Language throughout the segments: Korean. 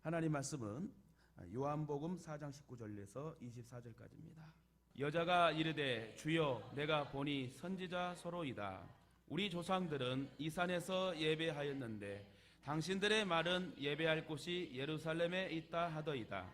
하나님 말씀은 요한복음 4장 19절에서 24절까지입니다. 여자가 이르되 주여 내가 보니 선지자 서로이다. 우리 조상들은 이 산에서 예배하였는데 당신들의 말은 예배할 곳이 예루살렘에 있다 하더이다.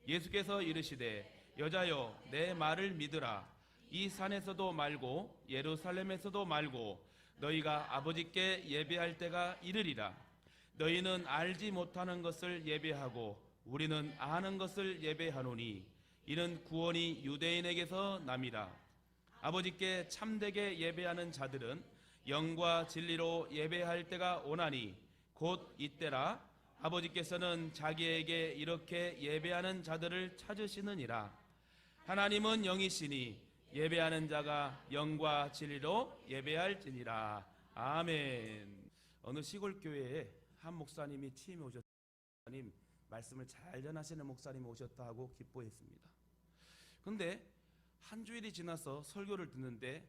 예수께서 이르시되 여자여 내 말을 믿으라. 이 산에서도 말고 예루살렘에서도 말고 너희가 아버지께 예배할 때가 이르리라. 너희는 알지 못하는 것을 예배하고 우리는 아는 것을 예배하노니 이는 구원이 유대인에게서 남이라. 아버지께 참되게 예배하는 자들은 영과 진리로 예배할 때가 오나니 곧 이때라. 아버지께서는 자기에게 이렇게 예배하는 자들을 찾으시느니라. 하나님은 영이시니 예배하는 자가 영과 진리로 예배할지니라. 아멘. 어느 시골 교회에 한 목사님이 취임해 오셨다. 목사님 말씀을 잘 전하시는 목사님이 오셨다 하고 기뻐했습니다. 그런데 한 주일이 지나서 설교를 듣는데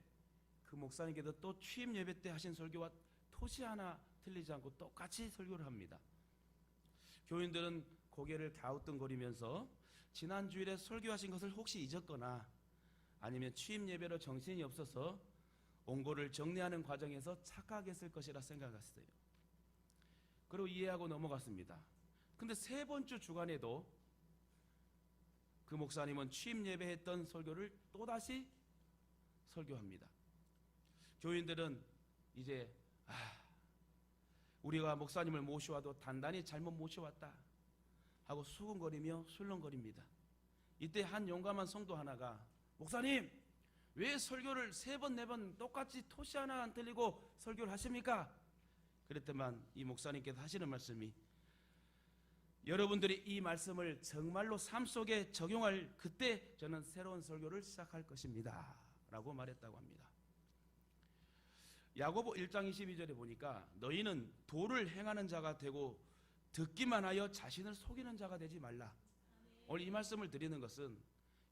그 목사님께서 또 취임 예배 때 하신 설교와 토시 하나 틀리지 않고 똑같이 설교를 합니다. 교인들은 고개를 갸우뚱거리면서 지난 주일에 설교하신 것을 혹시 잊었거나 아니면 취임 예배로 정신이 없어서 원고를 정리하는 과정에서 착각했을 것이라 생각했어요. 그리고 이해하고 넘어갔습니다. 근데 세 번째 주간에도 그 목사님은 취임 예배했던 설교를 또다시 설교합니다. 교인들은 이제 우리가 목사님을 모셔와도 단단히 잘못 모셔왔다 하고 수군거리며 술렁거립니다. 이때 한 용감한 성도 하나가 목사님 왜 설교를 세 번 네 번 똑같이 토시 하나 안 틀리고 설교를 하십니까? 그랬더만 이 목사님께서 하시는 말씀이 여러분들이 이 말씀을 정말로 삶 속에 적용할 그때 저는 새로운 설교를 시작할 것입니다 라고 말했다고 합니다. 야고보 1장 22절에 보니까 너희는 도를 행하는 자가 되고 듣기만 하여 자신을 속이는 자가 되지 말라. 오늘 이 말씀을 드리는 것은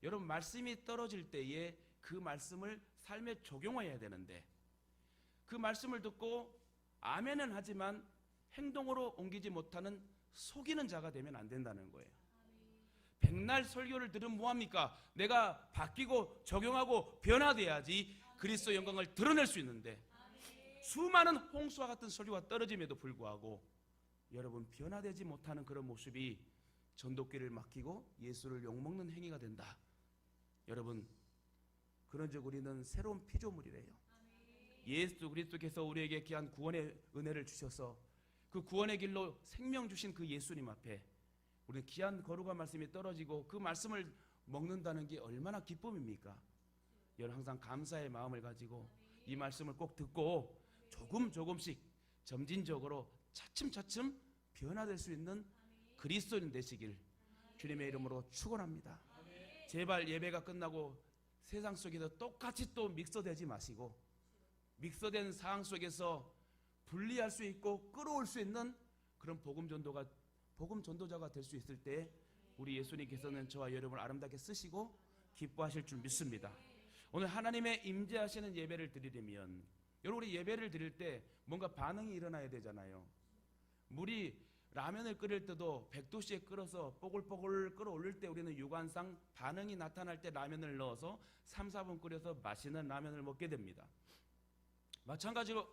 여러분 말씀이 떨어질 때에 그 말씀을 삶에 적용해야 되는데 그 말씀을 듣고 아멘은 하지만 행동으로 옮기지 못하는 속이는 자가 되면 안 된다는 거예요. 백날 설교를 들으면 뭐합니까? 내가 바뀌고 적용하고 변화돼야지 그리스도의 영광을 드러낼 수 있는데 수많은 홍수와 같은 설교가 떨어짐에도 불구하고 여러분 변화되지 못하는 그런 모습이 전도기를 맡기고 예수를 욕먹는 행위가 된다. 여러분 그런즉 우리는 새로운 피조물이래요. 예수 그리스도께서 우리에게 귀한 구원의 은혜를 주셔서 그 구원의 길로 생명 주신 그 예수님 앞에 우리는 귀한 거룩한 말씀이 떨어지고 그 말씀을 먹는다는 게 얼마나 기쁨입니까? 여러분 항상 감사의 마음을 가지고 이 말씀을 꼭 듣고 조금씩 점진적으로 차츰차츰 변화될 수 있는 그리스도인 되시길 주님의 이름으로 축원합니다. 제발 예배가 끝나고 세상 속에서 똑같이 또 믹서되지 마시고 믹서된 상황 속에서 분리할 수 있고 끌어올 수 있는 그런 복음 전도자가 될 수 있을 때 우리 예수님께서는 저와 여러분을 아름답게 쓰시고 기뻐하실 줄 믿습니다. 오늘 하나님의 임재하시는 예배를 드리려면 여러분 우리 예배를 드릴 때 뭔가 반응이 일어나야 되잖아요. 물이 라면을 끓일 때도 100도씨에 끓어서 뽀글뽀글 끓어올릴 때 우리는 유관상 반응이 나타날 때 라면을 넣어서 3, 4분 끓여서 맛있는 라면을 먹게 됩니다.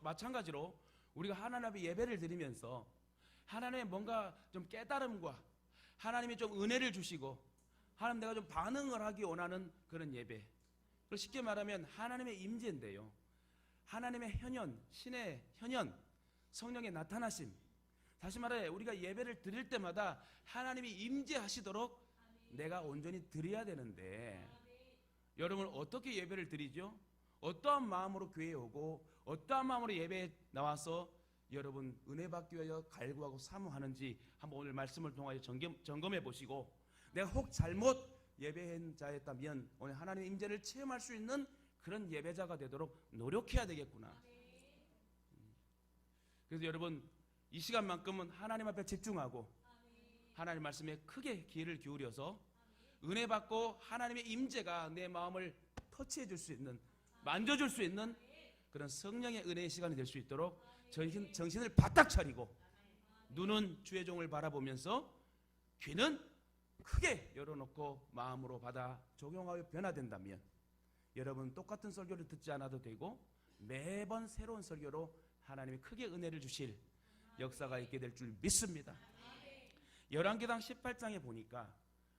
마찬가지로 우리가 하나님 앞에 예배를 드리면서 하나님의 뭔가 좀 깨달음과 하나님이 좀 은혜를 주시고 하나님 내가 좀 반응을 하기 원하는 그런 예배. 쉽게 말하면 하나님의 임재인데요. 하나님의 현현, 신의 현현, 성령의 나타나심. 다시 말해 우리가 예배를 드릴 때마다 하나님이 임재하시도록 내가 온전히 드려야 되는데 여러분 어떻게 예배를 드리죠? 어떠한 마음으로 교회에 오고 어떠한 마음으로 예배에 나와서 여러분 은혜 받기 위하여 갈구하고 사모하는지 한번 오늘 말씀을 통하여 점검해 보시고 내가 혹 잘못 예배한 자였다면 오늘 하나님의 임재를 체험할 수 있는 그런 예배자가 되도록 노력해야 되겠구나. 그래서 여러분 이 시간만큼은 하나님 앞에 집중하고 하나님 말씀에 크게 귀를 기울여서 은혜 받고 하나님의 임재가 내 마음을 터치해 줄 수 있는 만져줄 수 있는 그런 성령의 은혜의 시간이 될 수 있도록 정신을 바짝 차리고 눈은 주의 종을 바라보면서 귀는 크게 열어놓고 마음으로 받아 적용하여 변화된다면 여러분 똑같은 설교를 듣지 않아도 되고 매번 새로운 설교로 하나님이 크게 은혜를 주실 역사가 있게 될 줄 믿습니다. 열왕기상 18장에 보니까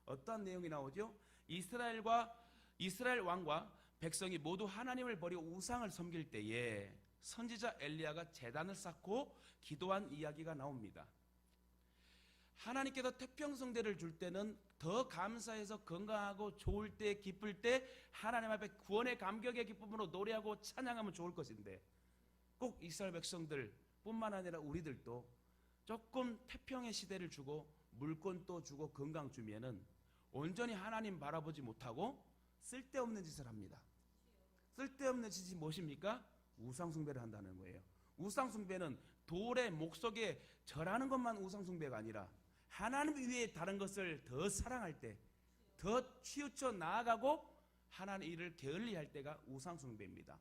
어떠한 내용이 나오죠? 이스라엘 왕과 백성이 모두 하나님을 버리고 우상을 섬길 때에 선지자 엘리야가 제단을 쌓고 기도한 이야기가 나옵니다. 하나님께서 태평성대를 줄 때는 더 감사해서 건강하고 좋을 때 기쁠 때 하나님 앞에 구원의 감격의 기쁨으로 노래하고 찬양하면 좋을 것인데 꼭 이스라엘 백성들 뿐만 아니라 우리들도 조금 태평의 시대를 주고 물권도 주고 건강 주면은 온전히 하나님 바라보지 못하고 쓸데없는 짓을 합니다. 쓸데없는 짓이 무엇입니까? 우상숭배를 한다는 거예요. 우상숭배는 돌의 목석에 절하는 것만 우상숭배가 아니라 하나님 위에 다른 것을 더 사랑할 때, 더 치우쳐 나아가고 하나님 일을 게을리할 때가 우상숭배입니다.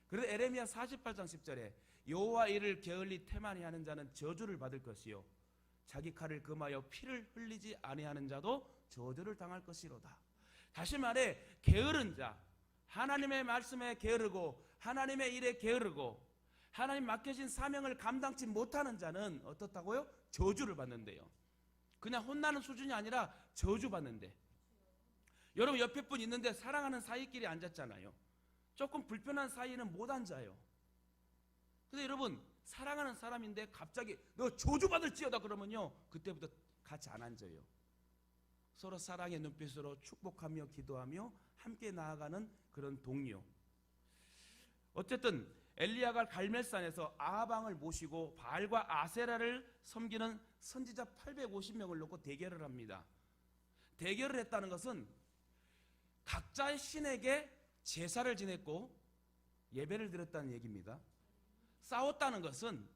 그래서 에레미야 48장 10절에 여호와 일을 게을리 태만히 하는 자는 저주를 받을 것이요 자기 칼을 금하여 피를 흘리지 아니하는 자도 저주를 당할 것이로다. 다시 말해 게으른 자, 하나님의 말씀에 게으르고 하나님의 일에 게으르고 하나님 맡겨진 사명을 감당치 못하는 자는 어떻다고요? 저주를 받는데요. 그냥 혼나는 수준이 아니라 저주받는데. 여러분 옆에 분 있는데 사랑하는 사이끼리 앉았잖아요. 조금 불편한 사이는 못 앉아요. 근데 여러분 사랑하는 사람인데 갑자기 너 저주받을지어다 그러면요 그때부터 같이 안 앉아요. 서로 사랑의 눈빛으로 축복하며 기도하며 함께 나아가는 그런 동료. 어쨌든 엘리야가 갈멜산에서 아합왕을 모시고 바알과 아세라를 섬기는 선지자 850명을 놓고 대결을 합니다. 대결을 했다는 것은 각자의 신에게 제사를 지냈고 예배를 드렸다는 얘기입니다. 싸웠다는 것은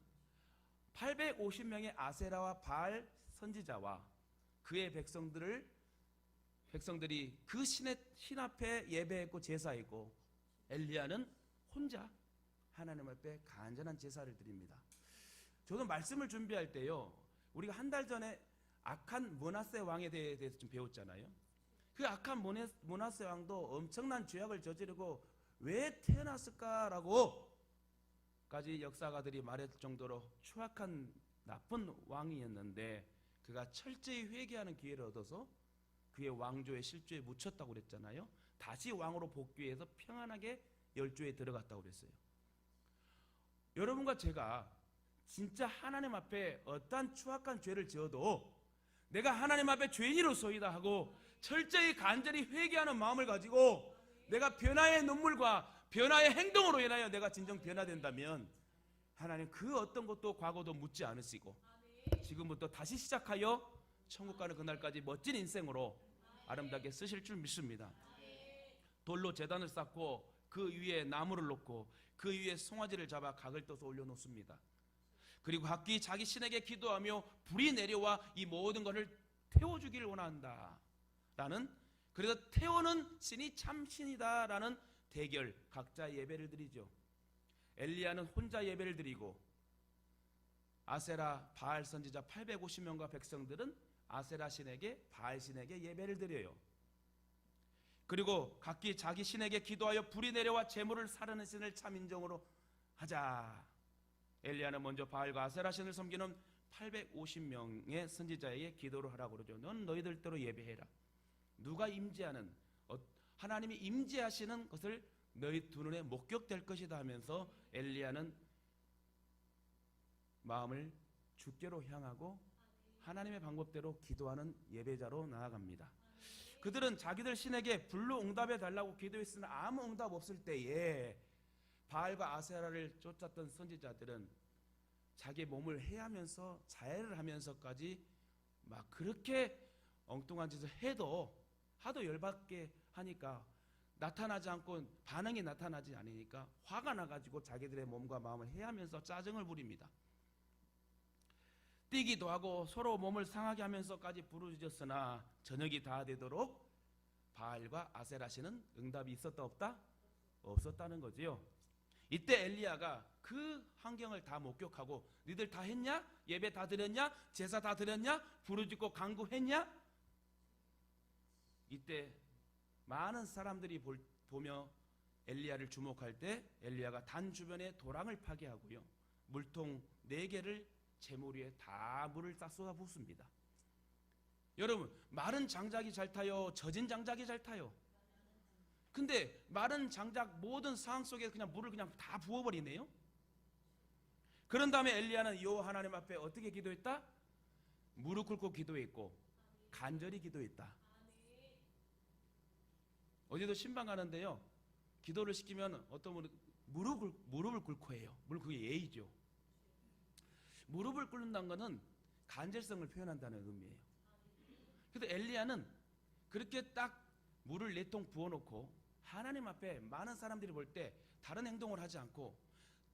850명의 아세라와 바알 선지자와 그의 백성들이 그 신 앞에 예배했고 제사했고 엘리야는 혼자 하나님 앞에 간절한 제사를 드립니다. 저도 말씀을 준비할 때요 우리가 한 달 전에 악한 므낫세 왕에 대해서 좀 배웠잖아요. 그 악한 므낫세 왕도 엄청난 죄악을 저지르고 왜 태어났을까라고 까지 역사가들이 말할 정도로 추악한 나쁜 왕이었는데 그가 철저히 회개하는 기회를 얻어서 그의 왕조의 실조에 묻혔다고 그랬잖아요. 다시 왕으로 복귀해서 평안하게 열조에 들어갔다고 그랬어요. 여러분과 제가 진짜 하나님 앞에 어떠한 추악한 죄를 지어도 내가 하나님 앞에 죄인으로서이다 하고 철저히 간절히 회개하는 마음을 가지고 내가 변화의 눈물과 변화의 행동으로 인하여 내가 진정 변화된다면 하나님 그 어떤 것도 과거도 묻지 않으시고 지금부터 다시 시작하여 천국 가는 그날까지 멋진 인생으로 아름답게 쓰실 줄 믿습니다. 돌로 제단을 쌓고 그 위에 나무를 놓고 그 위에 송아지를 잡아 각을 떠서 올려놓습니다. 그리고 각기 자기 신에게 기도하며 불이 내려와 이 모든 것을 태워주기를 원한다 라는, 그래서 태우는 신이 참 신이다 라는 대결, 각자 예배를 드리죠. 엘리야는 혼자 예배를 드리고 아세라 바알 선지자 850명과 백성들은 아세라 신에게 바알 신에게 예배를 드려요. 그리고 각기 자기 신에게 기도하여 불이 내려와 재물을 사르는 신을 참 인정으로 하자. 엘리야는 먼저 바알과 아세라 신을 섬기는 850명의 선지자에게 기도를 하라고 그러죠. 넌 너희들대로 예배해라. 누가 임재하는 하나님이 임재하시는 것을 너희 두 눈에 목격될 것이다 하면서 엘리야는 마음을 주께로 향하고 하나님의 방법대로 기도하는 예배자로 나아갑니다. 그들은 자기들 신에게 불로 응답해 달라고 기도했으나 아무 응답 없을 때에 바알과 아세라를 쫓았던 선지자들은 자기 몸을 해하면서 자해를 하면서까지 막 그렇게 엉뚱한 짓을 하도 열받게 하니까 나타나지 않고 반응이 나타나지 않으니까 화가 나가지고 자기들의 몸과 마음을 해하면서 짜증을 부립니다. 뛰기도 하고 서로 몸을 상하게 하면서까지 부르짖었으나 저녁이 다 되도록 바알과 아세라 신은 응답이 있었다 없다? 없었다는 거지요. 이때 엘리야가 그 환경을 다 목격하고 니들 다 했냐? 예배 다 드렸냐? 제사 다 드렸냐? 부르짖고 간구했냐? 이때 많은 사람들이 보며 엘리야를 주목할 때 엘리야가 단 주변에 도랑을 파괴하고요, 물통 4개를 제물 위에 다 물을 다 쏟아 붓습니다. 여러분, 마른 장작이 잘 타요? 젖은 장작이 잘 타요? 근데 마른 장작 모든 상황 속에 그냥 물을 그냥 다 부어버리네요. 그런 다음에 엘리야는 여호와 하나님 앞에 어떻게 기도했다? 무릎 꿇고 기도했고 간절히 기도했다. 어디도 신방 가는데요, 기도를 시키면 어떤 분은 무릎을 꿇고 해요. 물론 그게 예의죠. 무릎을 꿇는다는 것은 간절성을 표현한다는 의미예요. 그래서 엘리야는 그렇게 딱 물을 4통 부어놓고 하나님 앞에 많은 사람들이 볼 때 다른 행동을 하지 않고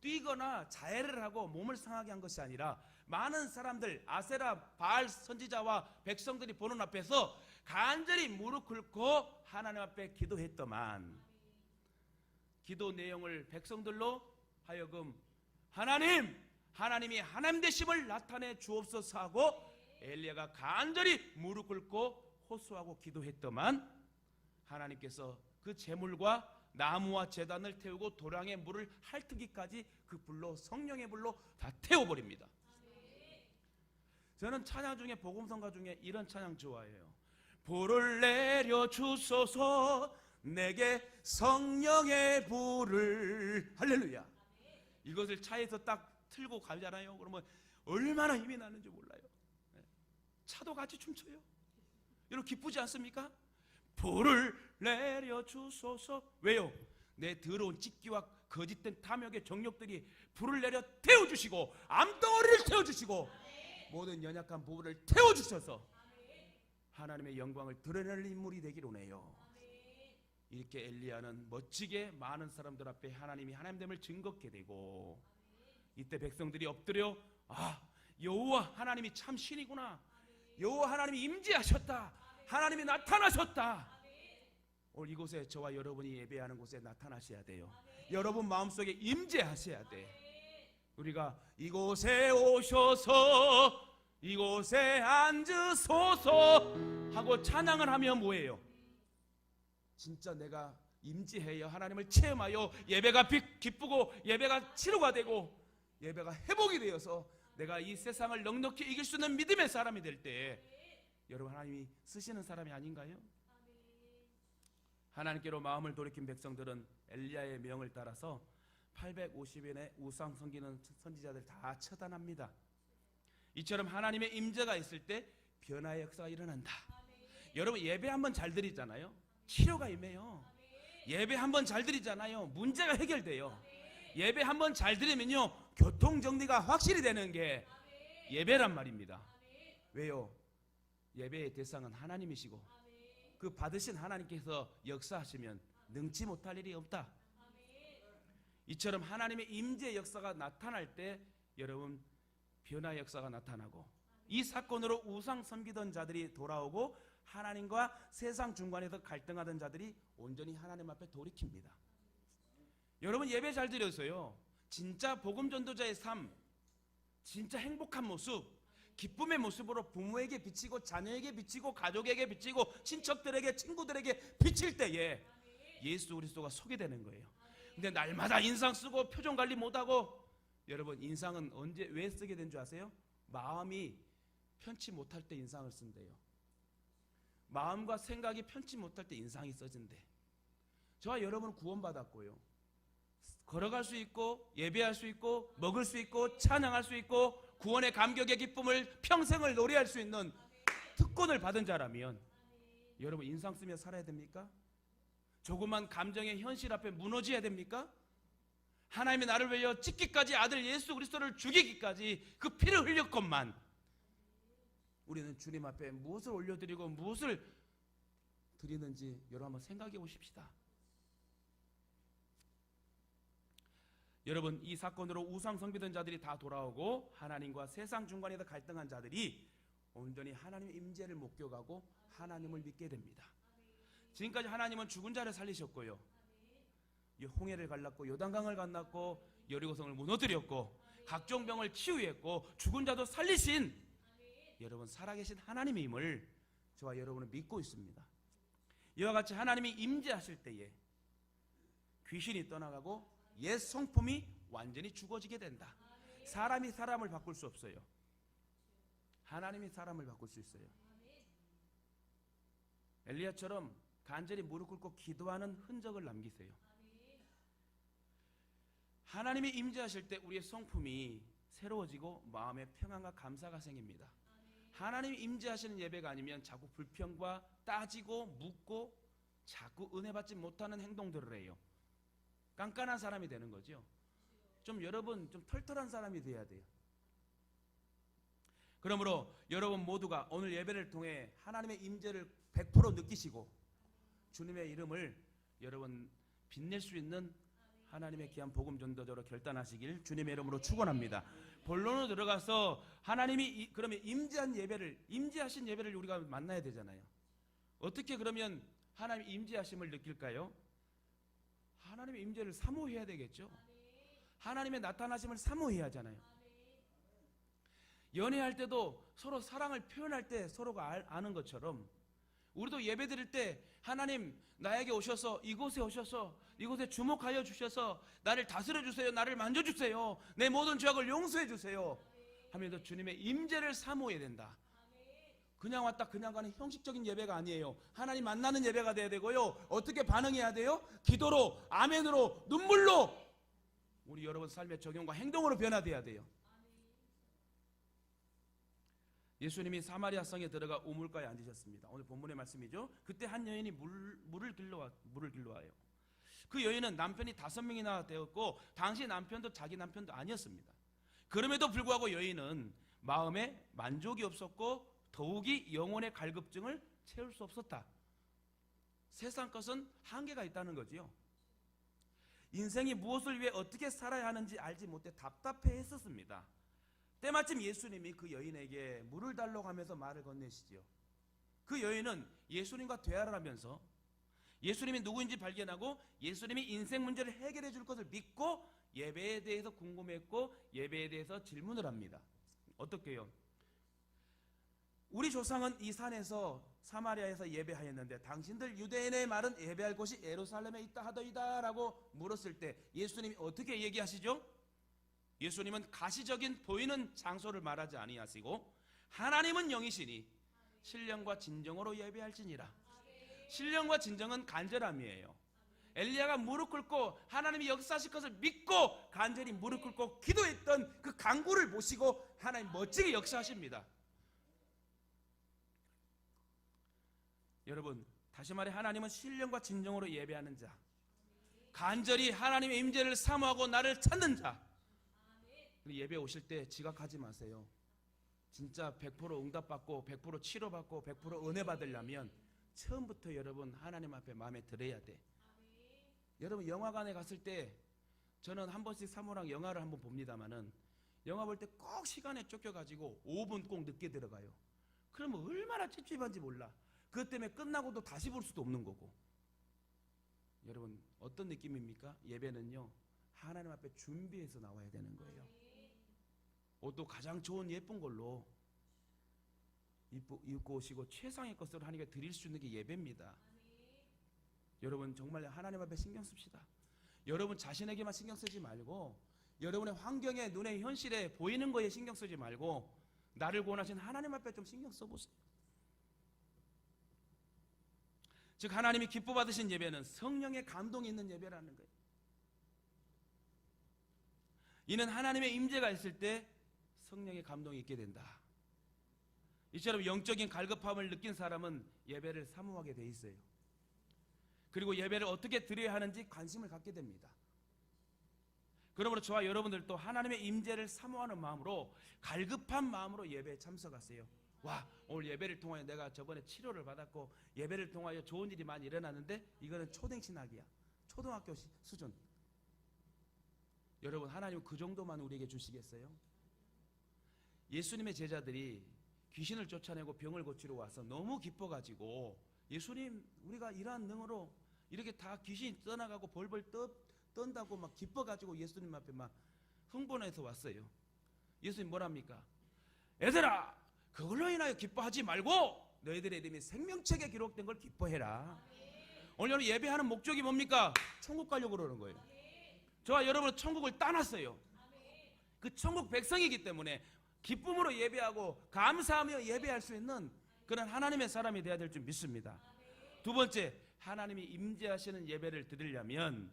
뛰거나 자해를 하고 몸을 상하게 한 것이 아니라 많은 사람들, 아세라 바알 선지자와 백성들이 보는 앞에서 간절히 무릎 꿇고 하나님 앞에 기도했더만, 기도 내용을 백성들로 하여금 하나님이 하나님 되심을 나타내 주옵소서 하고 엘리야가 간절히 무릎 꿇고 호소하고 기도했더만, 하나님께서 그 제물과 나무와 제단을 태우고 도랑에 물을 핥기까지 그 불로, 성령의 불로 다 태워버립니다. 저는 찬양 중에, 복음성가 중에 이런 찬양 좋아해요. 불을 내려 주소서 내게 성령의 불을, 할렐루야. 이것을 차에서 딱 틀고 가잖아요. 그러면 얼마나 힘이 나는지 몰라요. 차도 같이 춤춰요. 여러분 기쁘지 않습니까? 불을 내려 주소서. 왜요? 내 더러운 찢기와 거짓된 탐욕의 정욕들이 불을 내려 태워주시고 암덩어리를 태워주시고 모든 연약한 부분을 태워주셔서 하나님의 영광을 드러낼 인물이 되기를 원해요. 이렇게 엘리야는 멋지게 많은 사람들 앞에 하나님이 하나님됨을 증거하게 되고, 이때 백성들이 엎드려 여호와 하나님이 참 신이구나, 여호와 하나님이 임재하셨다, 하나님이 나타나셨다. 오늘 이곳에 저와 여러분이 예배하는 곳에 나타나셔야 돼요. 여러분 마음속에 임재하셔야 돼. 우리가 이곳에 오셔서 이곳에 앉으소서 하고 찬양을 하면 뭐예요? 진짜 내가 임재해요, 하나님을 체험하여 예배가 기쁘고 예배가 치료가 되고 예배가 회복이 되어서 내가 이 세상을 넉넉히 이길 수 있는 믿음의 사람이 될 때 여러분 하나님이 쓰시는 사람이 아닌가요? 하나님께로 마음을 돌이킨 백성들은 엘리야의 명을 따라서 850인의 우상 섬기는 선지자들 다 처단합니다. 이처럼 하나님의 임재가 있을 때 변화의 역사가 일어난다. 여러분 예배 한번 잘 드리잖아요, 치료가 임해요. 예배 한번 잘 드리잖아요, 문제가 해결돼요. 예배 한번 잘 드리면요, 교통정리가 확실히 되는 게 예배란 말입니다. 왜요? 예배의 대상은 하나님이시고 그 받으신 하나님께서 역사하시면 능치 못할 일이 없다. 이처럼 하나님의 임재 역사가 나타날 때 여러분 변화의 역사가 나타나고, 이 사건으로 우상 섬기던 자들이 돌아오고 하나님과 세상 중간에서 갈등하던 자들이 온전히 하나님 앞에 돌이킵니다. 여러분 예배 잘 드렸어요. 진짜 복음 전도자의 삶, 진짜 행복한 모습, 기쁨의 모습으로 부모에게 비치고 자녀에게 비치고 가족에게 비치고 친척들에게 친구들에게 비칠 때에 예수 그리스도가 소개되는 거예요. 근데 날마다 인상 쓰고 표정 관리 못하고, 여러분 인상은 언제 왜 쓰게 된 줄 아세요? 마음이 편치 못할 때 인상을 쓴대요. 마음과 생각이 편치 못할 때 인상이 써진대. 저와 여러분은 구원받았고요, 걸어갈 수 있고 예배할 수 있고 먹을 수 있고 찬양할 수 있고 구원의 감격의 기쁨을 평생을 노래할 수 있는 특권을 받은 자라면 여러분 인상 쓰며 살아야 됩니까? 조그만 감정의 현실 앞에 무너져야 됩니까? 하나님이 나를 위하여 찢기까지 아들 예수 그리스도를 죽이기까지 그 피를 흘렸건만 우리는 주님 앞에 무엇을 올려드리고 무엇을 드리는지 여러분 한번 생각해 보십시다. 여러분 이 사건으로 우상 섬기던 자들이 다 돌아오고 하나님과 세상 중간에서 갈등한 자들이 온전히 하나님의 임재를 목격하고 하나님을 믿게 됩니다. 지금까지 하나님은 죽은 자를 살리셨고요, 홍해를 갈랐고 요단강을 건넜고 여리고성을 무너뜨렸고 각종 병을 치유했고 죽은 자도 살리신 여러분 살아계신 하나님의 힘을 저와 여러분은 믿고 있습니다. 이와 같이 하나님이 임재하실 때에 귀신이 떠나가고 옛 성품이 완전히 죽어지게 된다. 사람이 사람을 바꿀 수 없어요. 하나님이 사람을 바꿀 수 있어요. 엘리야처럼 간절히 무릎 꿇고 기도하는 흔적을 남기세요. 하나님이 임재하실 때 우리의 성품이 새로워지고 마음의 평안과 감사가 생깁니다. 하나님이 임재하시는 예배가 아니면 자꾸 불평과 따지고 묻고 자꾸 은혜 받지 못하는 행동들을 해요. 깐깐한 사람이 되는 거죠. 좀 여러분 좀 털털한 사람이 돼야 돼요. 그러므로 여러분 모두가 오늘 예배를 통해 하나님의 임재를 100% 느끼시고 주님의 이름을 여러분 빛낼 수 있는 하나님의 귀한 복음 전도자로 결단하시길 주님의 이름으로 축원합니다. 본론으로 들어가서 하나님이 그러면 임재하신 예배를 우리가 만나야 되잖아요. 어떻게 그러면 하나님 임재하심을 느낄까요? 하나님의 임재를 사모해야 되겠죠. 하나님의 나타나심을 사모해야 하잖아요. 연애할 때도 서로 사랑을 표현할 때 서로가 아는 것처럼 우리도 예배 드릴 때 하나님 나에게 오셔서 이곳에 오셔서 이곳에 주목하여 주셔서 나를 다스려 주세요. 나를 만져 주세요. 내 모든 죄악을 용서해 주세요 하면서 주님의 임재를 사모해야 된다. 그냥 왔다 그냥 가는 형식적인 예배가 아니에요. 하나님 만나는 예배가 돼야 되고요. 어떻게 반응해야 돼요? 기도로, 아멘으로, 눈물로 우리 여러분 삶의 적용과 행동으로 변화돼야 돼요. 예수님이 사마리아 성에 들어가 우물가에 앉으셨습니다. 오늘 본문의 말씀이죠. 그때 한 여인이 물을 길러와요. 그 여인은 남편이 5명이나 되었고 당시 남편도 자기 남편도 아니었습니다. 그럼에도 불구하고 여인은 마음에 만족이 없었고 더욱이 영혼의 갈급증을 채울 수 없었다. 세상 것은 한계가 있다는 거지요. 인생이 무엇을 위해 어떻게 살아야 하는지 알지 못해 답답해 했었습니다. 때마침 예수님이 그 여인에게 물을 달라고 하면서 말을 건네시지요. 그 여인은 예수님과 대화를 하면서 예수님이 누구인지 발견하고 예수님이 인생 문제를 해결해 줄 것을 믿고 예배에 대해서 궁금했고 예배에 대해서 질문을 합니다. 어떻게요? 우리 조상은 이 산에서 사마리아에서 예배하였는데 당신들 유대인의 말은 예배할 곳이 예루살렘에 있다 하더이다 라고 물었을 때 예수님이 어떻게 얘기하시죠? 예수님은 가시적인 보이는 장소를 말하지 아니하시고 하나님은 영이시니 신령과 진정으로 예배할지니라. 신령과 진정은 간절함이에요. 엘리야가 무릎 꿇고 하나님이 역사하실 것을 믿고 간절히 무릎 꿇고 기도했던 그 간구를 보시고 하나님 멋지게 역사하십니다. 여러분 다시 말해 하나님은 신령과 진정으로 예배하는 자, 간절히 하나님의 임재를 사모하고 나를 찾는 자. 예배 오실 때 지각하지 마세요. 진짜 100% 응답받고 100% 치료받고 100% 은혜 받으려면 처음부터 여러분 하나님 앞에 마음에 들어야 돼. 여러분 영화관에 갔을 때 저는 한 번씩 사모랑 영화를 한번 봅니다만은 영화 볼 때 꼭 시간에 쫓겨가지고 5분 꼭 늦게 들어가요. 그러면 얼마나 찝찝한지 몰라. 그것 때문에 끝나고도 다시 볼 수도 없는 거고. 여러분 어떤 느낌입니까? 예배는요 하나님 앞에 준비해서 나와야 되는 거예요. 옷도 가장 좋은 예쁜 걸로 입고 오시고 최상의 것으로 하나님께 드릴 수 있는 게 예배입니다. 여러분 정말 하나님 앞에 신경 씁시다. 여러분 자신에게만 신경 쓰지 말고 여러분의 환경에 눈에 현실에 보이는 거에 신경 쓰지 말고 나를 구원하신 하나님 앞에 좀 신경 써보세요. 즉 하나님이 기뻐 받으신 예배는 성령의 감동이 있는 예배라는 거예요. 이는 하나님의 임재가 있을 때 성령의 감동이 있게 된다. 이처럼 영적인 갈급함을 느낀 사람은 예배를 사모하게 돼 있어요. 그리고 예배를 어떻게 드려야 하는지 관심을 갖게 됩니다. 그러므로 저와 여러분들도 하나님의 임재를 사모하는 마음으로 갈급한 마음으로 예배에 참석하세요. 와, 오늘 예배를 통하여 내가 저번에 치료를 받았고 예배를 통하여 좋은 일이 많이 일어났는데 이거는 초등신학이야. 초등학교 수준. 여러분 하나님은 그 정도만 우리에게 주시겠어요? 예수님의 제자들이 귀신을 쫓아내고 병을 고치러 와서 너무 기뻐가지고 예수님 우리가 이러한 능으로 이렇게 다 귀신이 떠나가고 벌벌 떤다고 막 기뻐가지고 예수님 앞에 막 흥분해서 왔어요. 예수님 뭐랍니까? 얘들아, 그걸로 인하여 기뻐하지 말고 너희들의 이름이 생명책에 기록된 걸 기뻐해라. 오늘 예배하는 목적이 뭡니까? 천국 가려고 그러는 거예요. 저와 여러분은 천국을 따놨어요. 그 천국 백성이기 때문에 기쁨으로 예배하고 감사하며 예배할 수 있는 그런 하나님의 사람이 되어야 될 줄 믿습니다. 두 번째, 하나님이 임재하시는 예배를 드리려면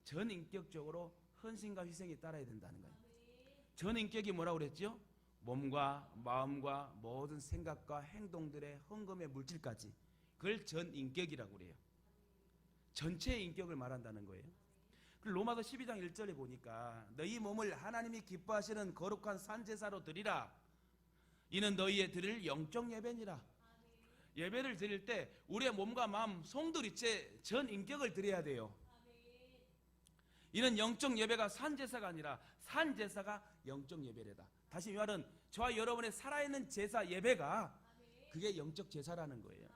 전인격적으로 헌신과 희생이 따라야 된다는 거예요. 전인격이 뭐라고 그랬죠? 몸과 마음과 모든 생각과 행동들의 헌금의 물질까지, 그걸 전인격이라고 그래요. 전체의 인격을 말한다는 거예요. 로마서 12장 1절에 보니까 너희 몸을 하나님이 기뻐하시는 거룩한 산제사로 드리라. 이는 너희의 드릴 영적 예배니라. 예배를 드릴 때 우리의 몸과 마음, 송두리째 전 인격을 드려야 돼요. 이는 영적 예배가 산제사가 아니라 산제사가 영적 예배래다. 다시 말은 저와 여러분의 살아있는 제사 예배가 그게 영적 제사라는 거예요.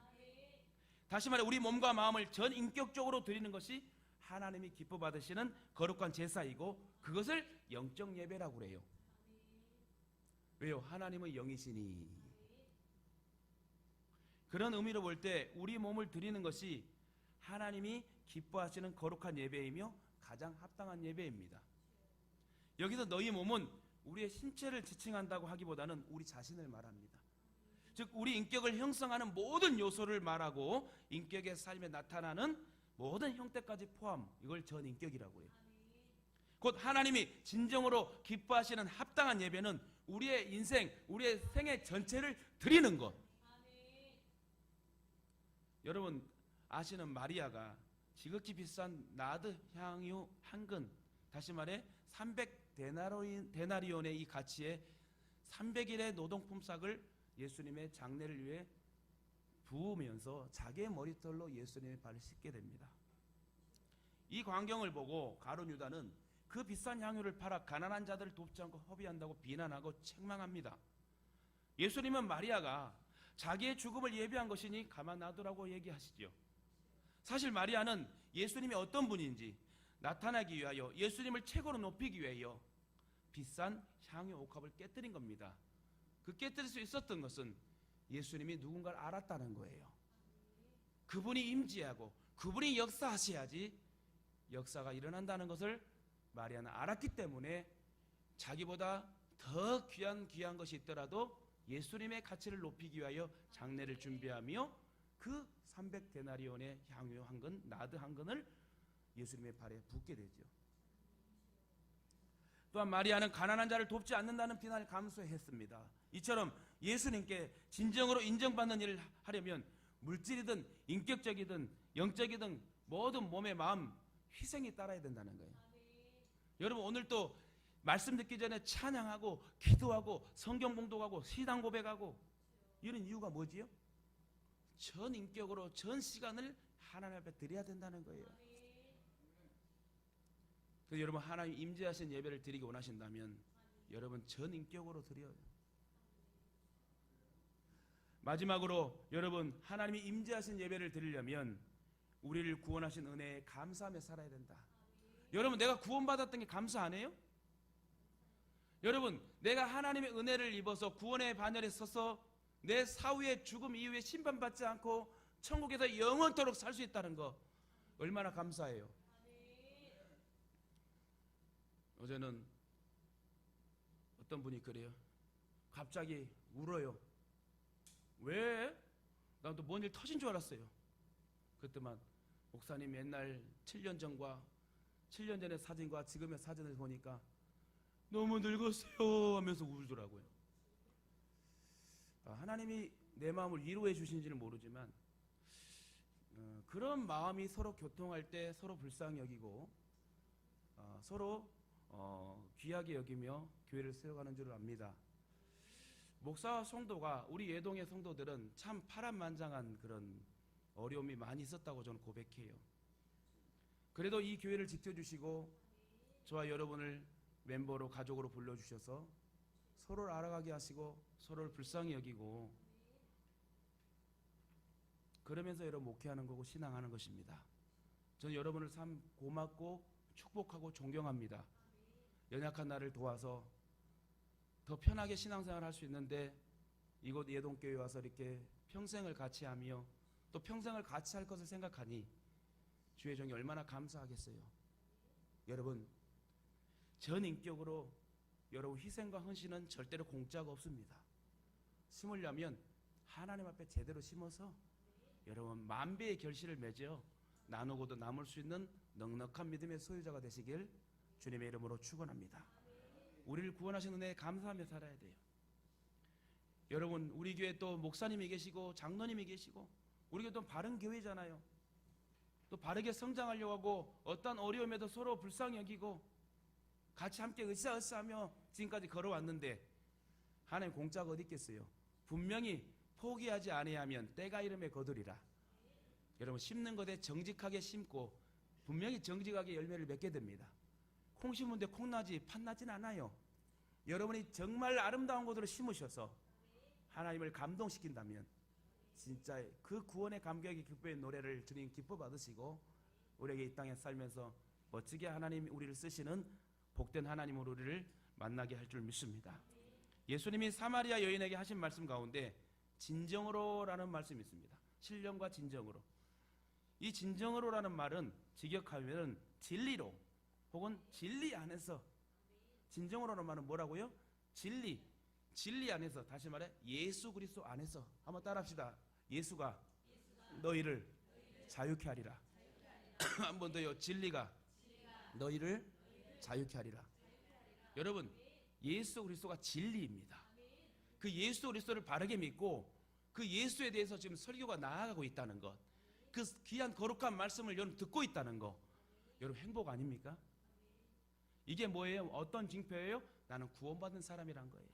다시 말해 우리 몸과 마음을 전 인격적으로 드리는 것이 하나님이 기뻐 받으시는 거룩한 제사이고 그것을 영적 예배라고 그래요. 왜요? 하나님은 영이시니. 그런 의미로 볼 때 우리 몸을 드리는 것이 하나님이 기뻐하시는 거룩한 예배이며 가장 합당한 예배입니다. 여기서 너희 몸은 우리의 신체를 지칭한다고 하기보다는 우리 자신을 말합니다. 즉 우리 인격을 형성하는 모든 요소를 말하고 인격의 삶에 나타나는 모든 형태까지 포함, 이걸 전인격이라고 해요. 곧 하나님이 진정으로 기뻐하시는 합당한 예배는 우리의 인생, 우리의 생애 전체를 드리는 것. 여러분 아시는 마리아가 지극히 비싼 나드 향유 한 근, 다시 말해 300데나리온의 이 가치의 300일의 노동품 싹을 예수님의 장례를 위해 부으면서 자기의 머리털로 예수님의 발을 씻게 됩니다. 이 광경을 보고 가룟 유다는 그 비싼 향유를 팔아 가난한 자들을 돕지 않고 허비한다고 비난하고 책망합니다. 예수님은 마리아가 자기의 죽음을 예비한 것이니 가만 놔두라고 얘기하시죠. 사실 마리아는 예수님이 어떤 분인지 나타나기 위하여 예수님을 최고로 높이기 위하여 비싼 향유 옥합을 깨뜨린 겁니다. 그 깨뜨릴 수 있었던 것은 예수님이 누군가를 알았다는 거예요. 그분이 임재하고 그분이 역사하셔야지 역사가 일어난다는 것을 마리아는 알았기 때문에 자기보다 더 귀한 것이 있더라도 예수님의 가치를 높이기 위하여 장례를 준비하며 그 300데나리온의 향유 한 근, 나드 한 근을 예수님의 발에 붓게 되죠. 또한 마리아는 가난한 자를 돕지 않는다는 비난을 감수했습니다. 이처럼 예수님께 진정으로 인정받는 일을 하려면 물질이든 인격적이든 영적이든 모든 몸의 마음 희생이 따라야 된다는 거예요. 여러분 오늘 또 말씀 듣기 전에 찬양하고 기도하고 성경 봉독하고 시당 고백하고 이런 이유가 뭐지요? 전 인격으로 전 시간을 하나님 앞에 드려야 된다는 거예요. 그래서 여러분 하나님 임재하신 예배를 드리기 원하신다면 여러분 전 인격으로 드려요. 마지막으로 여러분 하나님이 임재하신 예배를 드리려면 우리를 구원하신 은혜에 감사하며 살아야 된다. 여러분 내가 구원받았던 게 감사 안 해요? 여러분 내가 하나님의 은혜를 입어서 구원의 반열에 서서 내 사후의 죽음 이후에 심판받지 않고 천국에서 영원토록 살 수 있다는 거 얼마나 감사해요. 어제는 어떤 분이 그래요. 갑자기 울어요. 왜? 난 또 뭔 일 터진 줄 알았어요. 그때만 목사님 옛날 7년 전과 7년 전의 사진과 지금의 사진을 보니까 너무 늙었어요 하면서 울더라고요. 하나님이 내 마음을 위로해 주신지는 모르지만 그런 마음이 서로 교통할 때 서로 불쌍히 여기고 서로 귀하게 여기며 교회를 세워가는 줄 압니다. 목사와 성도가 우리 예동의 성도들은 참 파란만장한 그런 어려움이 많이 있었다고 저는 고백해요. 그래도 이 교회를 지켜주시고 저와 여러분을 멤버로 가족으로 불러주셔서 서로를 알아가게 하시고 서로를 불쌍히 여기고 그러면서 여러분 목회하는 거고 신앙하는 것입니다. 저는 여러분을 참 고맙고 축복하고 존경합니다. 연약한 나를 도와서 더 편하게 신앙생활을 할 수 있는데 이곳 예동교회 와서 이렇게 평생을 같이 하며 또 평생을 같이 할 것을 생각하니 주의 종이 얼마나 감사하겠어요. 여러분, 전인격으로 여러분 희생과 헌신은 절대로 공짜가 없습니다. 심으려면 하나님 앞에 제대로 심어서 여러분 만배의 결실을 맺어 나누고도 남을 수 있는 넉넉한 믿음의 소유자가 되시길 주님의 이름으로 축원합니다. 우리를 구원하신 은혜에 감사하며 살아야 돼요. 여러분, 우리 교회 또 목사님이 계시고 장로님이 계시고 우리 교회 또 바른 교회잖아요. 또 바르게 성장하려고 하고 어떤 어려움에도 서로 불쌍히 여기고 같이 함께 으쌰으쌰하며 지금까지 걸어왔는데 하나님 공짜가 어디 있겠어요. 분명히 포기하지 아니하면 때가 이름에 거두리라. 여러분, 심는 것에 정직하게 심고 분명히 정직하게 열매를 맺게 됩니다. 콩 심은데 콩나지 팥나진 않아요. 여러분이 정말 아름다운 곳으로 심으셔서 하나님을 감동시킨다면 진짜 그 구원의 감격이 기뻐의 노래를 주님 기뻐 받으시고 우리에게 이 땅에 살면서 멋지게 하나님 우리를 쓰시는 복된 하나님으로 우리를 만나게 할 줄 믿습니다. 예수님이 사마리아 여인에게 하신 말씀 가운데 진정으로라는 말씀이 있습니다. 신령과 진정으로. 이 진정으로라는 말은 직역하면 진리로 혹은 진리 안에서. 진정으로라는 말은 뭐라고요? 진리 안에서. 다시 말해 예수 그리스도 안에서. 한번 따라합시다. 예수가 너희를 자유케 하리라. 한 번 더요. 진리가 너희를 자유케 하리라. 여러분, 예수 그리스도가 진리입니다. 그 예수 그리스도를 바르게 믿고 그 예수에 대해서 지금 설교가 나아가고 있다는 것, 그 귀한 거룩한 말씀을 여러분 듣고 있다는 거, 여러분 행복 아닙니까? 이게 뭐예요? 어떤 징표예요? 나는 구원받은 사람이란 거예요.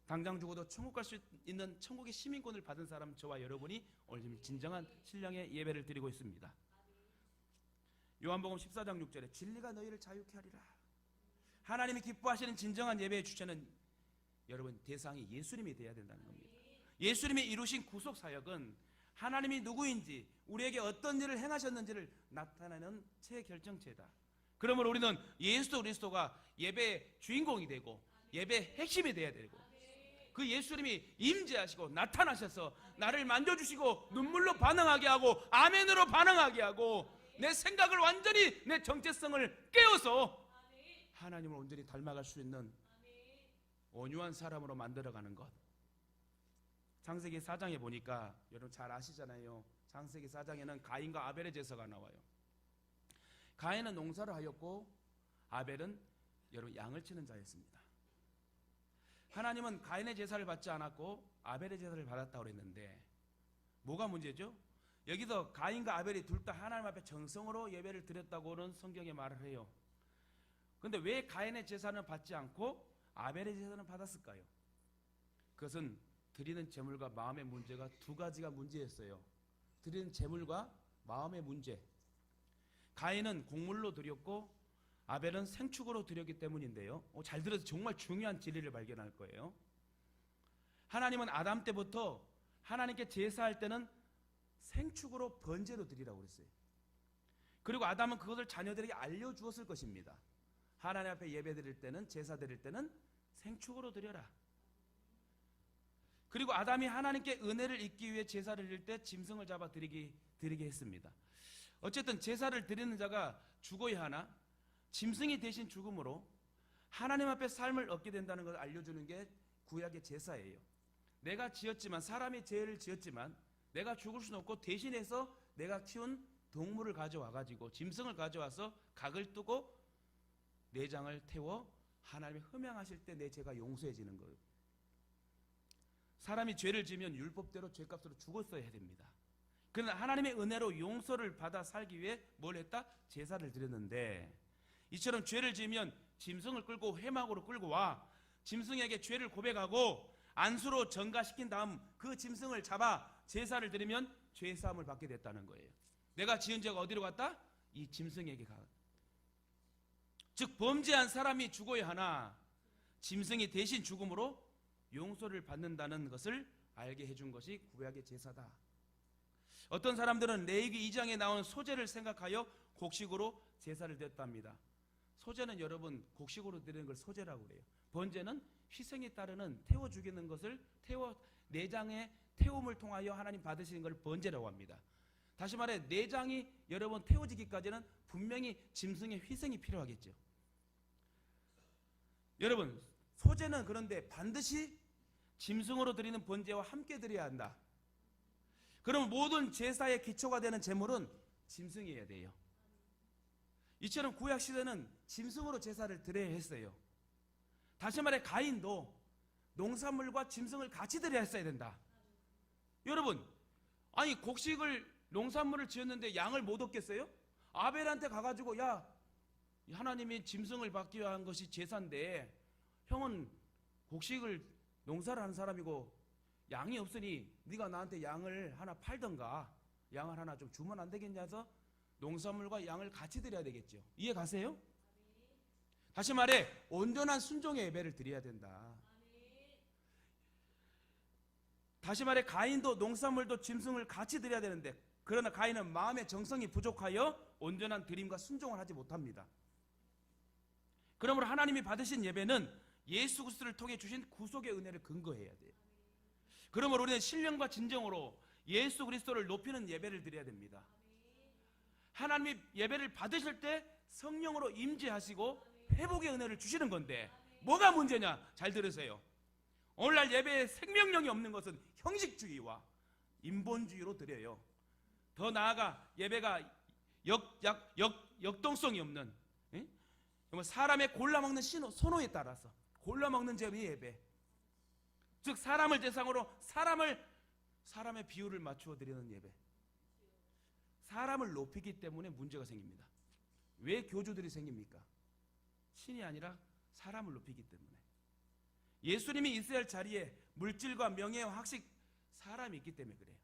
당장 죽어도 천국 갈 수 있는 천국의 시민권을 받은 사람 저와 여러분이 오늘 진정한 신령의 예배를 드리고 있습니다. 요한복음 14장 6절에 진리가 너희를 자유케 하리라. 하나님이 기뻐하시는 진정한 예배의 주체는 여러분 대상이 예수님이 되어야 된다는 겁니다. 예수님이 이루신 구속 사역은 하나님이 누구인지 우리에게 어떤 일을 행하셨는지를 나타내는 최결정체다. 그러므로 우리는 예수 그리스도가 예배의 주인공이 되고 예배의 핵심이 되어야 되고 그 예수님이 임재하시고 나타나셔서 나를 만져주시고 눈물로 반응하게 하고 아멘으로 반응하게 하고 내 생각을 완전히 내 정체성을 깨워서 하나님을 온전히 닮아갈 수 있는 온유한 사람으로 만들어가는 것. 창세기 4장에 보니까 여러분 잘 아시잖아요. 창세기 4장에는 가인과 아벨의 제사가 나와요. 가인은 농사를 하였고 아벨은 여러분 양을 치는 자였습니다. 하나님은 가인의 제사를 받지 않았고 아벨의 제사를 받았다고 그랬는데 뭐가 문제죠? 여기서 가인과 아벨이 둘 다 하나님 앞에 정성으로 예배를 드렸다고는 성경에 말을 해요. 그런데 왜 가인의 제사는 받지 않고 아벨의 제사는 받았을까요? 그것은 드리는 제물과 마음의 문제가 두 가지가 문제였어요. 드리는 제물과 마음의 문제. 가인은 곡물로 드렸고 아벨은 생축으로 드렸기 때문인데요. 잘 들어서 정말 중요한 진리를 발견할 거예요. 하나님은 아담 때부터 하나님께 제사할 때는 생축으로 번제로 드리라고 그랬어요. 그리고 아담은 그것을 자녀들에게 알려주었을 것입니다. 하나님 앞에 예배 드릴 때는 제사 드릴 때는 생축으로 드려라. 그리고 아담이 하나님께 은혜를 잊기 위해 제사를 드릴 때 짐승을 잡아 드리게 했습니다. 어쨌든 제사를 드리는 자가 죽어야 하나 짐승이 대신 죽음으로 하나님 앞에 삶을 얻게 된다는 것을 알려주는 게 구약의 제사예요. 내가 지었지만 사람이 죄를 지었지만 내가 죽을 수는 없고 대신해서 내가 키운 동물을 가져와가지고 짐승을 가져와서 각을 뜨고 내장을 태워 하나님이 흠양하실 때 내 죄가 용서해지는 거예요. 사람이 죄를 지으면 율법대로 죄값으로 죽었어야 됩니다. 그러나 하나님의 은혜로 용서를 받아 살기 위해 뭘 했다? 제사를 드렸는데 이처럼 죄를 지으면 짐승을 끌고 회막으로 끌고 와 짐승에게 죄를 고백하고 안수로 전가시킨 다음 그 짐승을 잡아 제사를 드리면 죄사함을 받게 됐다는 거예요. 내가 지은 죄가 어디로 갔다? 이 짐승에게 가. 즉 범죄한 사람이 죽어야 하나 짐승이 대신 죽음으로 용서를 받는다는 것을 알게 해준 것이 구약의 제사다. 어떤 사람들은 레위기 2장에 나온 소제를 생각하여 곡식으로 제사를 드렸답니다. 소제는 여러분 곡식으로 드리는 걸 소제라고 그래요. 번제는 희생에 따르는 태워 죽이는 것을 내장의 태움을 통하여 하나님 받으시는 걸 번제라고 합니다. 다시 말해 내장이 여러분 태워지기까지는 분명히 짐승의 희생이 필요하겠죠. 여러분 소제는 그런데 반드시 짐승으로 드리는 번제와 함께 드려야 한다. 그럼 모든 제사의 기초가 되는 제물은 짐승이어야 돼요. 이처럼 구약 시대는 짐승으로 제사를 드려야 했어요. 다시 말해 가인도 농산물과 짐승을 같이 드려야 했어야 된다. 여러분 아니 곡식을 농산물을 지었는데 양을 못 얻겠어요? 아벨한테 가가지고 야 하나님이 짐승을 받기 위한 것이 제사인데 형은 곡식을 농사를 하는 사람이고 양이 없으니 네가 나한테 양을 하나 팔던가 양을 하나 좀 주면 안 되겠냐 해서 농산물과 양을 같이 드려야 되겠죠. 이해 가세요? 다시 말해 온전한 순종의 예배를 드려야 된다. 다시 말해 가인도 농산물도 짐승을 같이 드려야 되는데 그러나 가인은 마음의 정성이 부족하여 온전한 드림과 순종을 하지 못합니다. 그러므로 하나님이 받으신 예배는 예수 그리스도를 통해 주신 구속의 은혜를 근거해야 돼요. 그러므로 우리는 신령과 진정으로 예수 그리스도를 높이는 예배를 드려야 됩니다. 하나님이 예배를 받으실 때 성령으로 임재하시고 회복의 은혜를 주시는 건데 뭐가 문제냐? 잘 들으세요. 오늘날 예배에 생명력이 없는 것은 형식주의와 인본주의로 드려요. 더 나아가 예배가 역동성이 없는 사람의 골라먹는 선호에 따라서 골라먹는 재미의 예배, 즉 사람을 대상으로 사람의 비율을 맞추어 드리는 예배, 사람을 높이기 때문에 문제가 생깁니다. 왜 교주들이 생깁니까? 신이 아니라 사람을 높이기 때문에. 예수님이 있어야 할 자리에 물질과 명예와 학식, 사람이 있기 때문에 그래요.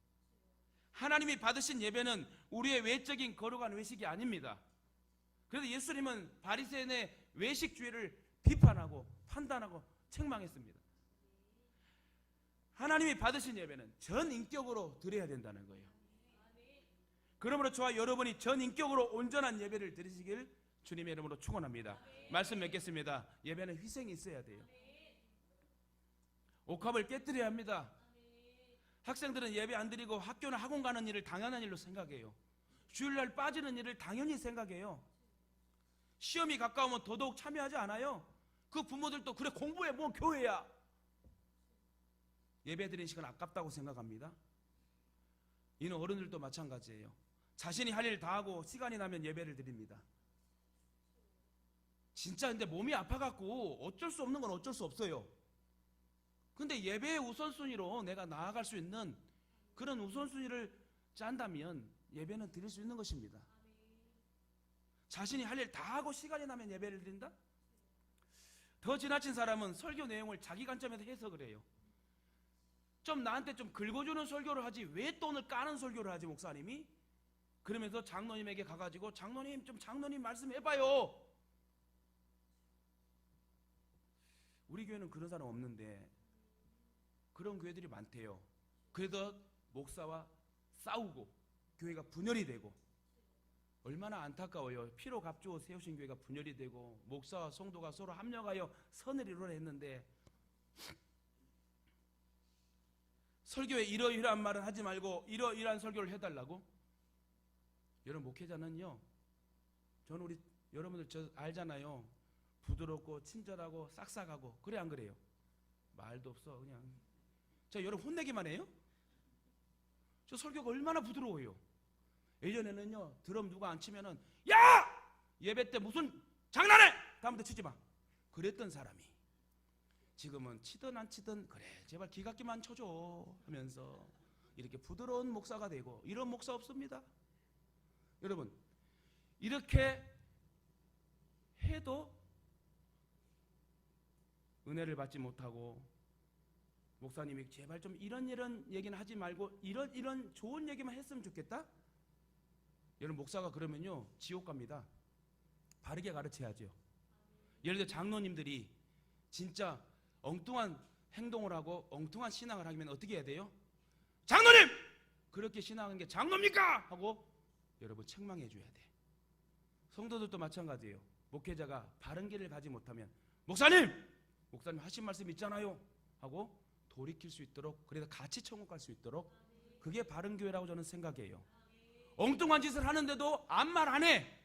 하나님이 받으신 예배는 우리의 외적인 거룩한 외식이 아닙니다. 그래서 예수님은 바리새인의 외식주의를 비판하고 판단하고 책망했습니다. 하나님이 받으신 예배는 전인격으로 드려야 된다는 거예요. 그러므로 저와 여러분이 전인격으로 온전한 예배를 드리시길 주님의 이름으로 축원합니다. 말씀 맺겠습니다. 예배는 희생이 있어야 돼요. 옥합을 깨뜨려야 합니다. 학생들은 예배 안 드리고 학교나 학원 가는 일을 당연한 일로 생각해요. 주일날 빠지는 일을 당연히 생각해요. 시험이 가까우면 더더욱 참여하지 않아요. 그 부모들도 그래 공부해 뭐 교회야. 예배 드리는 시간 아깝다고 생각합니다. 이는 어른들도 마찬가지예요. 자신이 할 일 다 하고 시간이 나면 예배를 드립니다. 진짜 근데 몸이 아파갖고 어쩔 수 없는 건 어쩔 수 없어요. 근데 예배의 우선순위로 내가 나아갈 수 있는 그런 우선순위를 짠다면 예배는 드릴 수 있는 것입니다. 자신이 할 일 다 하고 시간이 나면 예배를 드린다? 더 지나친 사람은 설교 내용을 자기 관점에서 해석을 해요. 좀 나한테 좀 긁어주는 설교를 하지 왜 돈을 까는 설교를 하지 목사님이? 그러면서 장로님에게 가가지고 장로님 좀 장로님 말씀해봐요. 우리 교회는 그런 사람 없는데 그런 교회들이 많대요. 그래서 목사와 싸우고 교회가 분열이 되고 얼마나 안타까워요. 피로 값주어 세우신 교회가 분열이 되고 목사와 성도가 서로 합력하여 선을 이루려 했는데 설교에 이러이러한 말은 하지 말고 이러이러한 설교를 해달라고? 여러분 목회자는요, 저는 우리 여러분들 저 알잖아요. 부드럽고 친절하고 싹싹하고 그래 안 그래요? 말도 없어 그냥. 자 여러분 혼내기만 해요? 저 설교가 얼마나 부드러워요. 예전에는요 드럼 누가 안 치면은 야! 예배 때 무슨 장난해! 다음부터 치지 마 그랬던 사람이 지금은 치든 안 치든 그래 제발 기각기만 쳐줘 하면서 이렇게 부드러운 목사가 되고. 이런 목사 없습니다. 여러분 이렇게 해도 은혜를 받지 못하고 목사님이 제발 좀 이런 얘기는 하지 말고 이런 좋은 얘기만 했으면 좋겠다. 여러분 목사가 그러면요 지옥 갑니다. 바르게 가르쳐야죠. 예를 들어 장로님들이 진짜 엉뚱한 행동을 하고 엉뚱한 신앙을 하면 어떻게 해야 돼요? 장로님! 그렇게 신앙하는 게 장로입니까? 하고 여러분 책망해 줘야 돼. 성도들도 마찬가지예요. 목회자가 바른 길을 가지 못하면 목사님 하신 말씀 있잖아요 하고 돌이킬 수 있도록, 그래서 같이 천국 갈 수 있도록, 그게 바른 교회라고 저는 생각해요. 엉뚱한 짓을 하는데도 아무 말 안 해.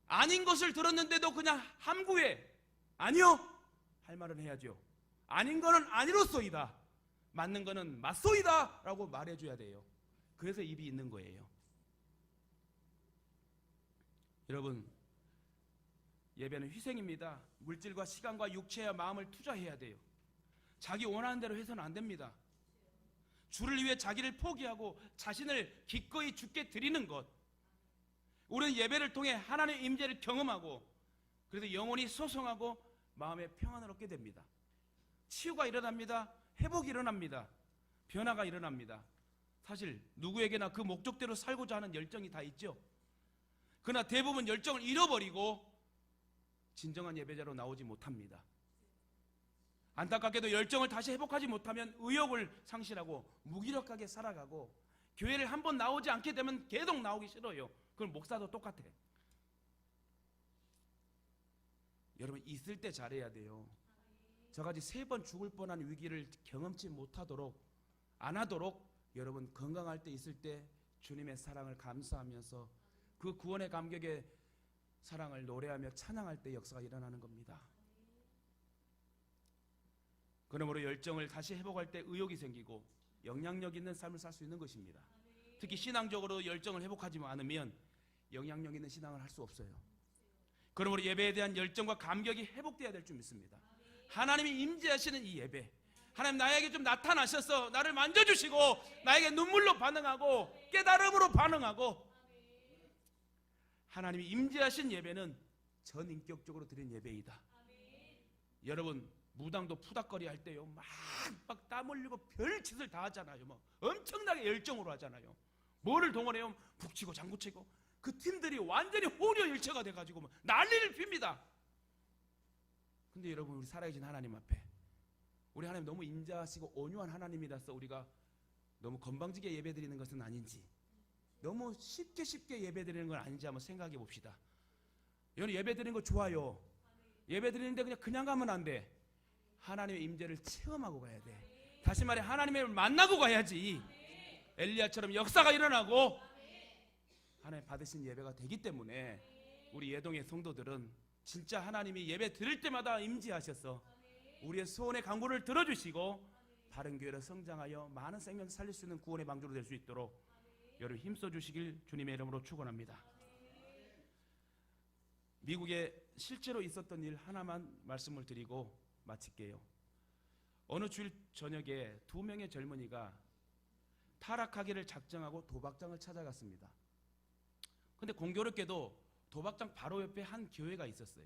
아닌 것을 들었는데도 그냥 함구해. 아니요, 할 말은 해야죠. 아닌 거는 아니로소이다, 맞는 거는 맞소이다 라고 말해줘야 돼요. 그래서 입이 있는 거예요. 여러분, 예배는 희생입니다. 물질과 시간과 육체와 마음을 투자해야 돼요. 자기 원하는 대로 해서는 안 됩니다. 주를 위해 자기를 포기하고 자신을 기꺼이 주께 드리는 것, 우리는 예배를 통해 하나님의 임재를 경험하고, 그래서 영혼이 소성하고 마음의 평안을 얻게 됩니다. 치유가 일어납니다. 회복이 일어납니다. 변화가 일어납니다. 사실 누구에게나 그 목적대로 살고자 하는 열정이 다 있죠. 그러나 대부분 열정을 잃어버리고 진정한 예배자로 나오지 못합니다. 안타깝게도 열정을 다시 회복하지 못하면 의욕을 상실하고 무기력하게 살아가고, 교회를 한번 나오지 않게 되면 계속 나오기 싫어요. 그럼 목사도 똑같아. 여러분, 있을 때 잘해야 돼요. 저같이 3번 죽을 뻔한 위기를 경험치 못하도록, 안 하도록, 여러분 건강할 때 있을 때 주님의 사랑을 감사하면서 그 구원의 감격의 사랑을 노래하며 찬양할 때 역사가 일어나는 겁니다. 그러므로 열정을 다시 회복할 때 의욕이 생기고 영향력 있는 삶을 살 수 있는 것입니다. 특히 신앙적으로 열정을 회복하지 않으면 영향력 있는 신앙을 할 수 없어요. 그러므로 예배에 대한 열정과 감격이 회복되어야 될 줄 믿습니다. 하나님이 임재하시는 이 예배, 하나님 나에게 좀 나타나셔서 나를 만져주시고 나에게 눈물로 반응하고 깨달음으로 반응하고, 하나님이 임재하신 예배는 전인격적으로 드린 예배이다. 여러분, 무당도 푸닥거리 할 때요, 막 땀 흘리고 별 짓을 다 하잖아요. 뭐 엄청나게 열정으로 하잖아요. 뭐를 동원해요? 북치고 장구치고. 그 팀들이 완전히 호려일체가 돼가지고 뭐 난리를 핍니다. 근데 여러분, 우리 살아계신 하나님 앞에, 우리 하나님 너무 인자하시고 온유한 하나님이라서 우리가 너무 건방지게 예배드리는 것은 아닌지, 너무 쉽게 예배드리는 건 아닌지 한번 생각해 봅시다. 여러분, 예배드리는 거 좋아요. 예배드리는데 그냥 가면 안 돼. 하나님의 임재를 체험하고 가야 돼. 다시 말해, 하나님을 만나고 가야지 엘리야처럼 역사가 일어나고 하나님 받으신 예배가 되기 때문에, 우리 예동의 성도들은 진짜 하나님이 예배 드릴 때마다 임재하셔서 우리의 소원의 간구를 들어주시고 바른 교회로 성장하여 많은 생명 살릴 수 있는 구원의 방주로 될 수 있도록 여러분 힘써 주시길 주님의 이름으로 축원합니다. 미국에 실제로 있었던 일 하나만 말씀을 드리고 마칠게요. 어느 주일 저녁에 2명의 젊은이가 타락하기를 작정하고 도박장을 찾아갔습니다. 근데 공교롭게도 도박장 바로 옆에 한 교회가 있었어요.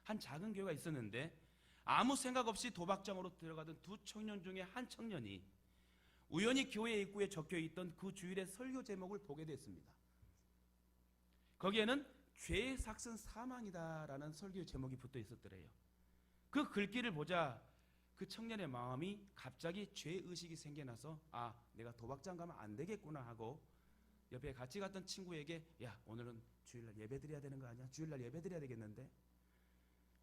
한 작은 교회가 있었는데 아무 생각 없이 도박장으로 들어가던 2 청년 중에 한 청년이 우연히 교회 입구에 적혀있던 그 주일의 설교 제목을 보게 됐습니다. 거기에는 죄의 삭은 사망이다라는 설교 제목이 붙어 있었더래요. 그 글귀를 보자 그 청년의 마음이 갑자기 죄의식이 생겨나서, 아, 내가 도박장 가면 안 되겠구나 하고 옆에 같이 갔던 친구에게, 야, 오늘은 주일날 예배 드려야 되는 거 아니야? 주일날 예배 드려야 되겠는데?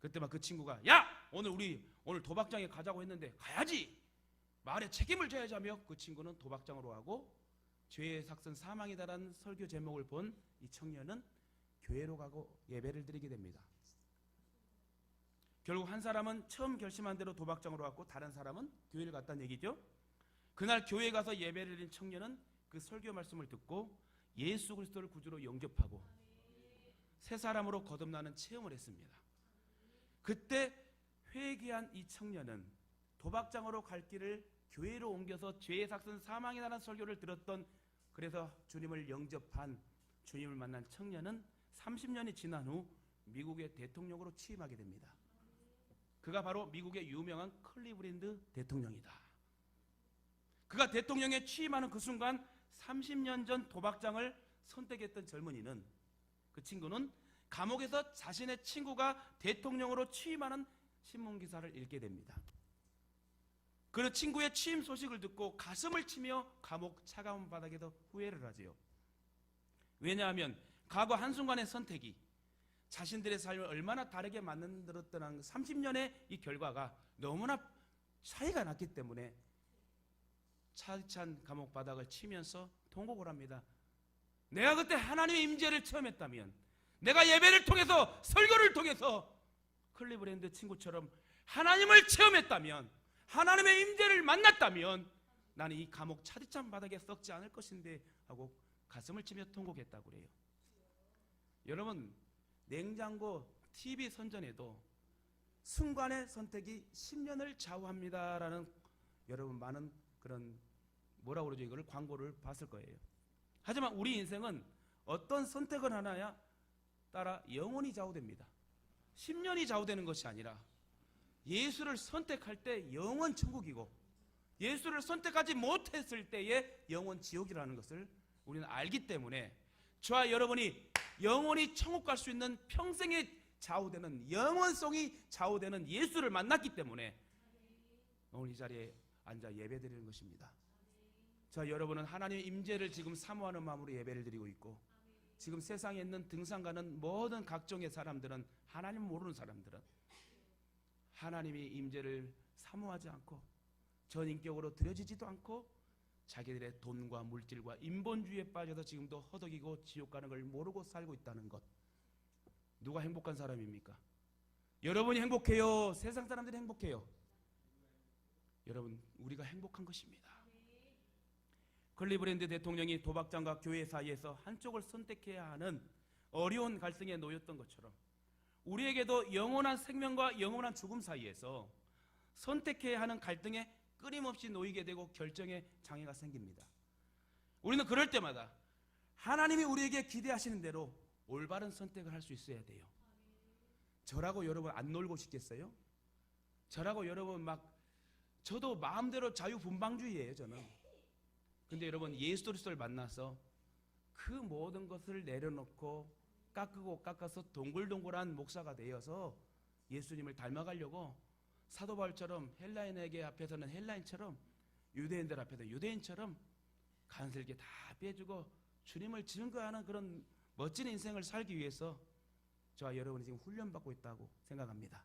그때 막 그 친구가, 야, 오늘 도박장에 가자고 했는데 가야지, 말에 책임을 져야지 하며 그 친구는 도박장으로 가고, 죄의 삭은 사망이다라는 설교 제목을 본 이 청년은 교회로 가고 예배를 드리게 됩니다. 결국 한 사람은 처음 결심한 대로 도박장으로 갔고 다른 사람은 교회를 갔다는 얘기죠. 그날 교회에 가서 예배를 드린 청년은 그 설교 말씀을 듣고 예수 그리스도를 구주로 영접하고 새 사람으로 거듭나는 체험을 했습니다. 그때 회개한 이 청년은 도박장으로 갈 길을 교회로 옮겨서 죄의 삭은 사망이라는 설교를 들었던, 그래서 주님을 영접한, 주님을 만난 청년은 30년이 지난 후 미국의 대통령으로 취임하게 됩니다. 그가 바로 미국의 유명한 클리브랜드 대통령이다. 그가 대통령에 취임하는 그 순간 30년 전 도박장을 선택했던 젊은이는, 그 친구는 감옥에서 자신의 친구가 대통령으로 취임하는 신문기사를 읽게 됩니다. 그는 친구의 취임 소식을 듣고 가슴을 치며 감옥 차가운 바닥에서 후회를 하지요. 왜냐하면 과거 한순간의 선택이 자신들의 삶을 얼마나 다르게 만들었던 30년의 이 결과가 너무나 차이가 났기 때문에 차디찬 감옥 바닥을 치면서 통곡을 합니다. 내가 그때 하나님의 임재를 체험했다면, 내가 예배를 통해서, 설교를 통해서 클리브랜드 친구처럼 하나님을 체험했다면, 하나님의 임재를 만났다면 나는 이 감옥 차디찬 바닥에 썩지 않을 것인데 하고 가슴을 치며 통곡했다고 그래요. 여러분, 냉장고, TV 선전에도 순간의 선택이 10년을 좌우합니다라는 여러분 많은 그런 뭐라고 그러죠? 이거를 광고를 봤을 거예요. 하지만 우리 인생은 어떤 선택을 하나야 따라 영원히 좌우됩니다. 10년이 좌우되는 것이 아니라 예수를 선택할 때 영원 천국이고, 예수를 선택하지 못했을 때의 영원 지옥이라는 것을 우리는 알기 때문에 저와 여러분이 영원히 천국 갈 수 있는 평생에 좌우되는, 영원성이 좌우되는 예수를 만났기 때문에 오늘 이 자리에 앉아 예배드리는 것입니다. 자, 여러분은 하나님의 임재를 지금 사모하는 마음으로 예배를 드리고 있고, 지금 세상에 있는 등산가는 모든 각종의 사람들은, 하나님 모르는 사람들은 하나님의 임재를 사모하지 않고 전인격으로 드려지지도 않고 자기들의 돈과 물질과 인본주의에 빠져서 지금도 허덕이고 지옥 가는 걸 모르고 살고 있다는 것. 누가 행복한 사람입니까? 여러분이 행복해요? 세상 사람들이 행복해요? 여러분, 우리가 행복한 것입니다. 클리브랜드 대통령이 도박장과 교회 사이에서 한쪽을 선택해야 하는 어려운 갈등에 놓였던 것처럼 우리에게도 영원한 생명과 영원한 죽음 사이에서 선택해야 하는 갈등에 끊임없이 놓이게 되고 결정에 장애가 생깁니다. 우리는 그럴 때마다 하나님이 우리에게 기대하시는 대로 올바른 선택을 할 수 있어야 돼요. 저라고 여러분 안 놀고 싶겠어요? 저라고 여러분 저도 마음대로 자유분방주의예요, 저는. 근데 여러분, 예수 그리스도를 만나서 그 모든 것을 내려놓고 깎고 깎아서 동글동글한 목사가 되어서 예수님을 닮아가려고 사도 바울처럼 헬라인에게 앞에서는 헬라인처럼, 유대인들 앞에서 유대인처럼 간슬게 다 빼주고 주님을 증거하는 그런 멋진 인생을 살기 위해서 저와 여러분이 지금 훈련받고 있다고 생각합니다.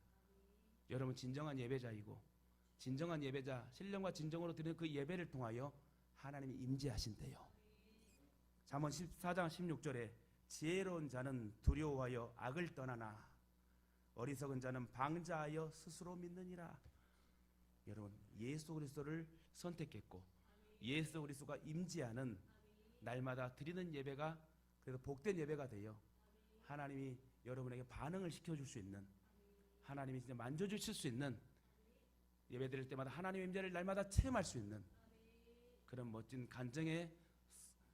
여러분 진정한 예배자이고, 진정한 예배자, 신령과 진정으로 드리는 그 예배를 통하여 하나님이 임재하신대요. 잠언 14장 16절에 지혜로운 자는 두려워하여 악을 떠나나 어리석은 자는 방자하여 스스로 믿느니라. 여러분, 예수 그리스도를 선택했고 예수 그리스도가 임재하는 날마다 드리는 예배가 그래서 복된 예배가 되어 하나님이 여러분에게 반응을 시켜줄 수 있는, 하나님이 진짜 만져주실 수 있는, 예배 드릴 때마다 하나님의 임재를 날마다 체험할 수 있는 그런 멋진 간증의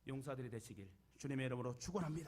용사들이 되시길 주님의 이름으로 축원합니다.